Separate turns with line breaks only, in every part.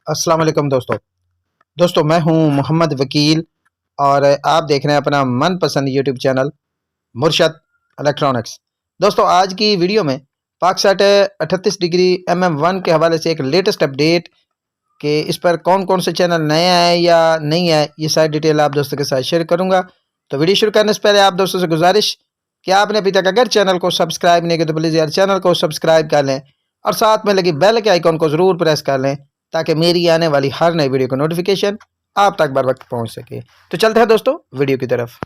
अस्सलाम वालेकुम दोस्तों मैं हूं मोहम्मद वकील और आप देख रहे हैं अपना मनपसंद यूट्यूब चैनल मुर्शद इलेक्ट्रॉनिक्स। दोस्तों आज की वीडियो में पाकसैट 38 डिग्री MM1 के हवाले से एक लेटेस्ट अपडेट कि इस पर कौन कौन से चैनल नए आए या नहीं आए, ये सारी डिटेल आप दोस्तों के साथ शेयर करूंगा। तो वीडियो शुरू करने से पहले आप दोस्तों से गुजारिश कि आपने अभी तक अगर चैनल को सब्सक्राइब नहीं किया तो प्लीज़ यार चैनल को सब्सक्राइब कर लें और साथ में लगी बेल के आइकॉन को ज़रूर प्रेस कर लें ताकि मेरी आने वाली हर नई वीडियो को नोटिफिकेशन आप तक बर वक्त पहुंच सके। तो चलते हैं दोस्तों वीडियो की तरफ।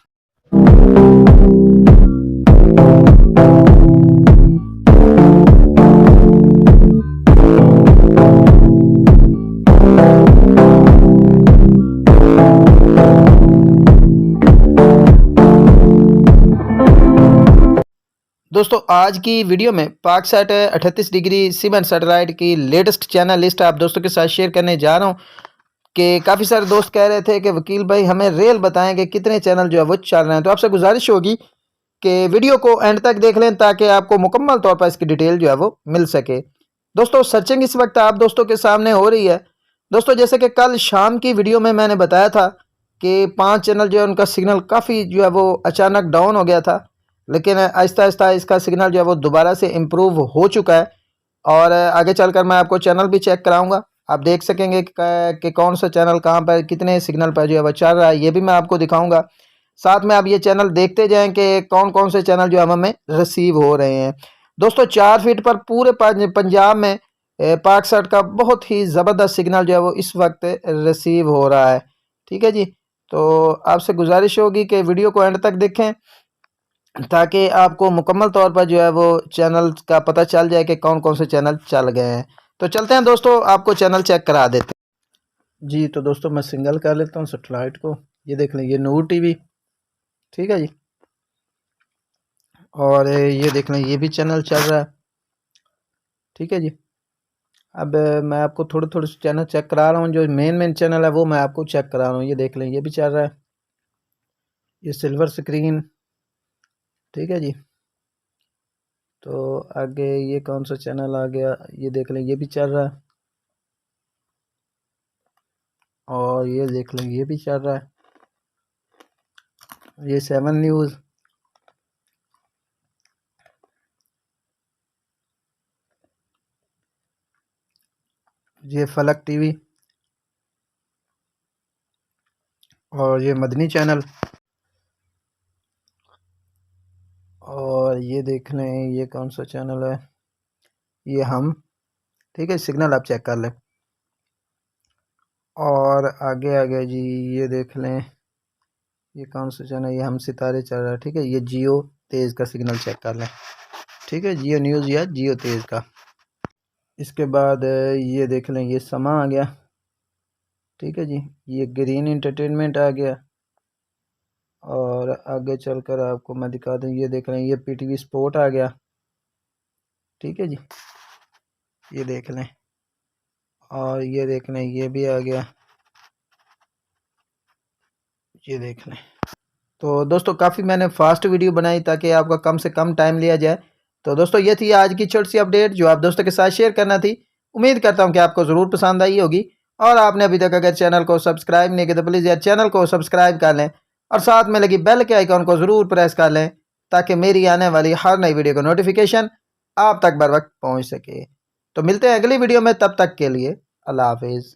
दोस्तों आज की वीडियो में पाकसैट 38 डिग्री सीमेंट सैटेलाइट की लेटेस्ट चैनल लिस्ट आप दोस्तों के साथ शेयर करने जा रहा हूं कि काफ़ी सारे दोस्त कह रहे थे कि वकील भाई हमें रियल बताएं कि कितने चैनल जो है वो चल रहे हैं। तो आपसे गुजारिश होगी कि वीडियो को एंड तक देख लें ताकि आपको मुकम्मल तौर पर इसकी डिटेल जो है वो मिल सके। दोस्तों सर्चिंग इस वक्त आप दोस्तों के सामने हो रही है। दोस्तों जैसे कि कल शाम की वीडियो में मैंने बताया था कि 5 चैनल जो है उनका सिग्नल काफ़ी जो है वो अचानक डाउन हो गया था, लेकिन आहिस्ता आहिस्ता इसका सिग्नल जो है वो दोबारा से इम्प्रूव हो चुका है और आगे चलकर मैं आपको चैनल भी चेक कराऊंगा। आप देख सकेंगे कि कौन सा चैनल कहाँ पर कितने सिग्नल पर जो है वो चल रहा है, ये भी मैं आपको दिखाऊंगा। साथ में आप ये चैनल देखते जाएं कि कौन कौन से चैनल जो हमें रिसीव हो रहे हैं। दोस्तों 4 फीट पर पूरे पंजाब में पाकसैट का बहुत ही ज़बरदस्त सिग्नल जो है वो इस वक्त रिसीव हो रहा है। ठीक है जी, तो आपसे गुजारिश होगी कि वीडियो को एंड तक देखें ताकि आपको मुकम्मल तौर पर जो है वो चैनल का पता चल जाए कि कौन कौन से चैनल चल गए हैं। तो चलते हैं दोस्तों, आपको चैनल चेक करा देते हैं जी। तो दोस्तों मैं सिंगल कर लेता हूँ सेटेलाइट को। ये देख लें, ये नूर टीवी, ठीक है जी। और ये देख लें, ये भी चैनल चल रहा है, ठीक है जी। अब मैं आपको थोड़े थोड़े चैनल चेक करा रहा हूँ, जो मेन चैनल है वो मैं आपको चेक करा रहा हूँ। ये देख लें, ये भी चल रहा है, ये सिल्वर स्क्रीन, ठीक है जी। तो आगे ये कौन सा चैनल आ गया, ये देख लें, ये भी चल रहा है। और ये देख लें, ये भी चल रहा है, ये 7 न्यूज़, ये फलक टीवी, और ये मदनी चैनल, और ये देख लें, ये कौन सा चैनल है, ये हम, ठीक है। सिग्नल आप चेक कर लें। और आगे आगे जी, ये देख लें, ये कौन सा चैनल, ये हम सितारे चल रहा है, ठीक है। ये जियो तेज़ का सिग्नल चेक कर लें, ठीक है। जियो न्यूज़ या जियो तेज़ का। इसके बाद ये देख लें, ये समा आ गया, ठीक है जी। ये ग्रीन एंटरटेनमेंट आ गया। और आगे चलकर आपको मैं दिखा दूँ, ये देख लें, ये PTV स्पोर्ट आ गया, ठीक है जी। ये देख लें, और ये देख लें, ये भी आ गया, ये देख लें। तो दोस्तों काफ़ी मैंने फास्ट वीडियो बनाई ताकि आपका कम से कम टाइम लिया जाए। तो दोस्तों ये थी आज की छोटी सी अपडेट जो आप दोस्तों के साथ शेयर करना थी। उम्मीद करता हूँ कि आपको ज़रूर पसंद आई होगी। और आपने अभी तक अगर चैनल को सब्सक्राइब नहीं किया तो प्लीज़ यार चैनल को सब्सक्राइब कर लें और साथ में लगी बेल के आइकॉन को ज़रूर प्रेस कर लें ताकि मेरी आने वाली हर नई वीडियो का नोटिफिकेशन आप तक बर वक्त पहुँच सके। तो मिलते हैं अगली वीडियो में, तब तक के लिए अल्लाह हाफिज़।